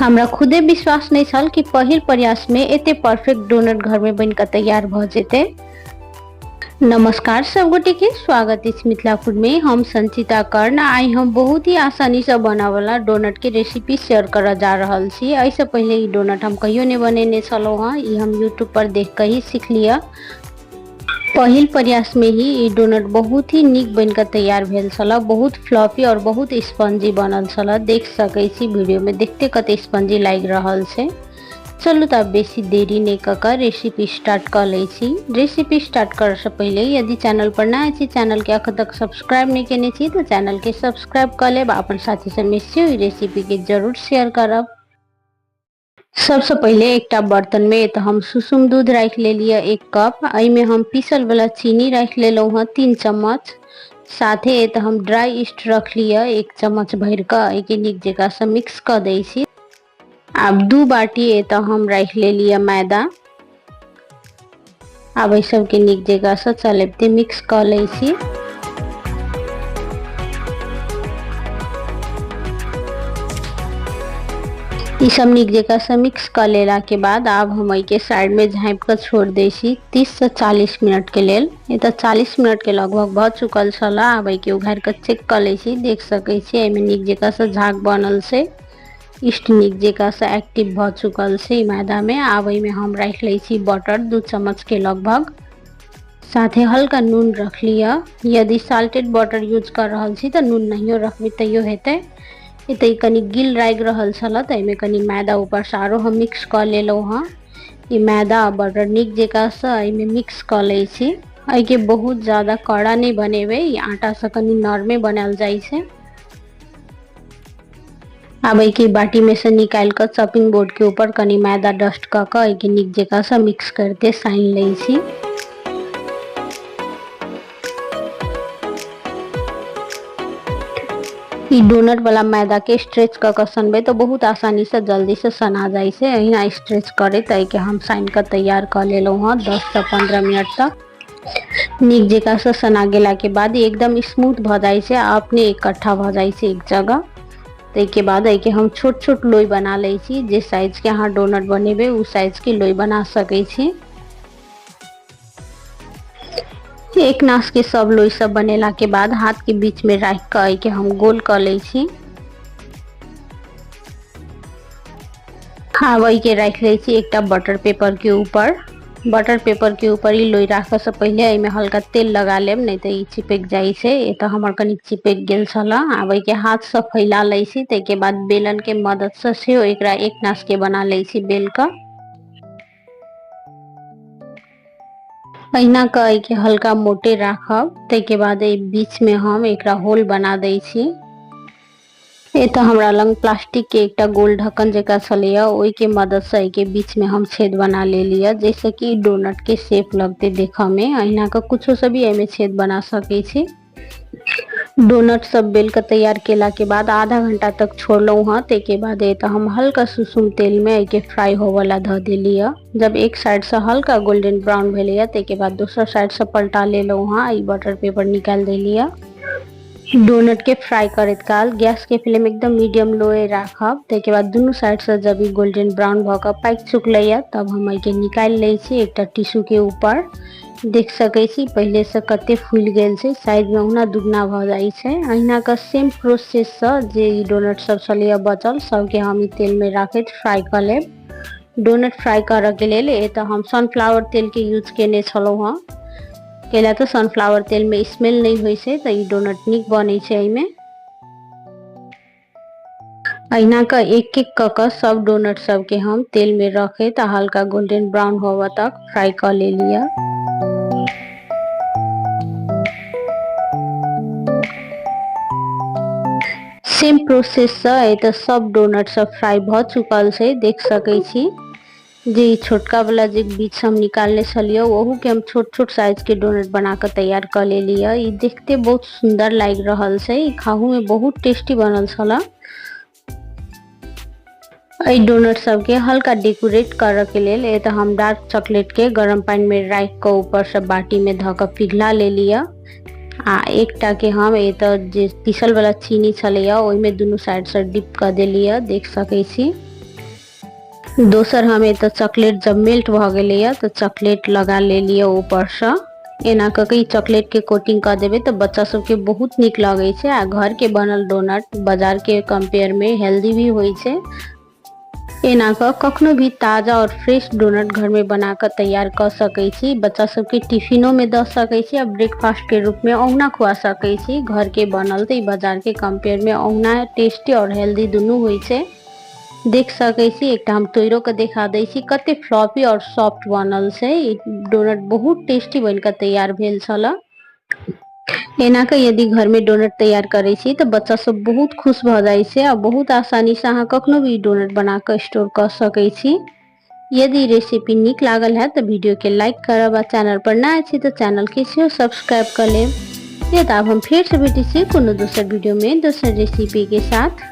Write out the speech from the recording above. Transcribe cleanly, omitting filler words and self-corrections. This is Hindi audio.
हमरा खुदे विश्वास नहीं छल कि पहिल प्रयास में एते परफेक्ट डोनट घर में बन कर तैयार भ जेते। नमस्कार सब गोटे के स्वागत है मिथिला फूड में। हम संचिता कर्ण आई हम बहुत ही आसानी से बना वाला डोनट के रेसिपी शेयर कर जा रहल छी। ऐसे पहले ये डोनट हम कहियो नहीं बनेने छलो हां, ये हम यूट्यूब पर देख कर ही सीख लिया। पहिल प्रयास में ही ये डोनट बहुत ही निक बनकर तैयार भेल छला, बहुत फ्लफी और बहुत स्पंजी बनल छला। देख सकै छी वीडियो में देखते कते स्पंजी लाग रहल छे। चलू तब बेसी देरी नहीं कर रेसिपी स्टार्ट कर ले छी। रेसिपी स्टार्ट कर से पहले यदि चैनल पर नया छी, चैनल के अखन तक सब्सक्राइब नहीं केने छी तो चैनल के सब्सक्राइब कर लेब। अपन साथी से मिसियो रेसिपी के जरूर शेयर करब। सबसे पहले एक बर्तन में तो हम सुसुम दूध रख ले लिया 1 कप। आई में हम पीसल वाला चीनी रख ले लो 3 चम्मच। साथे तो हम ड्राई ईस्ट रख लिया 1 चम्मच भर का। एक निक जगह से मिक्स कर दे छी। अब 2 बाटी तो हम रख ले लिया मैदा। अब ये सब के निक जगह से चलते मिक्स कर ले छी। ये सब निक जगह से मिक्स कर लेला के बाद अब हम के साइड में झाँप कर छोड़ दे छी 30 से 40 मिनट के लेल। ये तो 40 मिनट के लगभग भ चुकल छला। अब के उघार कर चेक कर ले छी। देख सकै छी एमे निक जगह से झाग बनल से, ईस्ट निक जगह से एक्टिव भ चुकल से मैदा में। अब में हम रख ले छी बटर 2 चम्मच के लगभग। साथे हल्का नून रख लिया। यदि साल्टेड बटर यूज कर रहल छी तो नून नहीं रखबे तैयो हेते। ये कनी गिल राग रहल छला तो एमे कनी मैदा ऊपर से आरो हम मिक्स कर लेलो हां। ये मैदा बटर निक जगह से एमे मिक्स कर ले छी। आई के बहुत ज्यादा कड़ा नहीं बनेबे, ये आटा से कनी नरमे बनाल जाय छे। अब के बाटी में से निकाल कर चॉपिंग बोर्ड के ऊपर कनी मैदा डस्ट कर के निक जगह से मिक्स करते साइन ले छी। ई डोनट वाला मैदा के स्ट्रेच कर सनबे तो बहुत आसानी से जल्दी से सना जाए से। अहिना स्ट्रेच करे तई के हम साइन कर तैयार कर लेलो हां 10 से 15 मिनट तक। निक जगह से सना गेला के बाद एकदम स्मूथ भ जाए से, अपने इकट्ठा भ जाए से एक जगह। तई के बाद के हम छोट छोट लोई बना ले छी। जे साइज के अहाँ डोनट बनेबे उ साइज के लोई बना सकै छी। एक नाश के सब लोई सब बनेला के बाद हाथ के बीच में रख के हम गोल कर ले छी। हाँ वही के रख ले छी एक बटर पेपर के ऊपर। बटर पेपर के ऊपर ही लोई रखे से पहले इमे हल्का तेल लगा लेब, नहीं तो चिपक जाए से। ये तो हमर कनी चिपक गेल छला। अब के हाथ से फैला ले छी। ते के बाद बेलन के मदद से एकरा एक नाश के बना ले छी बेल का। अहिना कई के हल्का मोटे राखब। ते के बाद बीच में हम एकरा होल बना दे छी। ये तो हमरा लंग प्लास्टिक के एक गोल ढक्कन जैसा छलिया, ओई के मदद से के बीच में हम छेद बना ले लिया, जैसे कि डोनट के शेप लगते देखा में। अहिना का कुछो से भी एमे छेद बना सके छी। डोनट सब बेल कर तैयार केला के बाद आधा घंटा तक छोड़लो हां। ते के बाद तो हम हल्का सुसुम तेल में के फ्राई होवाला ध देलिया। जब एक साइड से हल्का गोल्डन ब्राउन भेलिया ते के बाद दूसरा साइड से पलटा लेलो हां। ई बटर पेपर निकाल देलिया। डोनट के फ्राई करत काल गैस के फ्लेम एकदम मीडियम लोए राखब। ते के बाद दोनों साइड से जब ई गोल्डन ब्राउन भ के पाक चुकलैया तब हम के निकाल ले छी एक टिश्यू के ऊपर। देख सकै छी पहले से कते फूल गेल छै, साइज में उना दुगना भ जाय छै। अहिना का सेम प्रोसेस से जे डोनट सब छलिया बचल सब के हम ई तेल में राखैत फ्राई कर लेब। डोनट फ्राई करे के लेल ए तो हम सनफ्लावर तेल के यूज केने छलो हां। केला तो सनफ्लावर तेल में स्मेल नहीं होय छै, तो ई डोनट निक बनै छै। एमे अहिना का एक एक क सब डोनट सब के हम तेल में रखे तो हल्का गोल्डन ब्राउन होवा तक फ्राई कर ले लिया। सेम प्रोसेस से तो सब डोनट सब फ्राई भ चुकल से। देख सकै छी जे छोटका वाला जे बीच हम निकालने छलिए वहू के हम छोट छोट साइज के डोनट बना कर तैयार कर ले लिया। ई देखते बहुत सुंदर लाग रहल से, ई खाहू में बहुत टेस्टी बनल छला। ई डोनट सब के हल्का डेकोरेट करे के लेल ए तो हम डार्क चॉकलेट के गरम पानी में रख के ऊपर से बाटी में ध के पिघला ले लिया। आ एकटा के हम ए तो जे पीसल वाला चीनी छलिया ओइ में दोनों साइड से डिप कर देलिया। देख सकै छी दोसर हमें तो चॉकलेट जब मेल्ट भ गए तो चॉकलेट लगा ले लिए ऊपर से। एना कई चॉकलेट के कोटिंग कर देवे तो बच्चा सब के बहुत निक लगे छे। आ घर के बनल डोनट बाजार के कंपेयर में हेल्दी भी होय छे। एना कखनो भी ताजा और फ्रेश डोनट घर में बना कर तैयार कर सके छी। बच्चा सब के टिफिनो में द सके छी, अब ब्रेकफास्ट के रूप में औना खुआ सके छी। घर के बनल तो बाजार के कंपेयर में औना टेस्टी और हेल्दी दोनों होय छे। देख सके छी एक हम तोड़ो के देखा दे छी कते फ्लॉपी और सॉफ्ट बनल छे। डोनट बहुत टेस्टी बनकर तैयार भेल छला। एना के यदि घर में डोनट तैयार करे छी तो बच्चा सब बहुत खुश भ जाय छे और बहुत आसानी से अहाँ कखनो भी डोनट बना कर स्टोर कर सके छी। यदि रेसिपी निक लागल है तो वीडियो के लाइक करब और चैनल पर नया छी तो चैनल के सब्सक्राइब कर लेब। ये अब हम फिर से भेटी छी कोनो दूसर वीडियो में दूसर रेसिपी के साथ।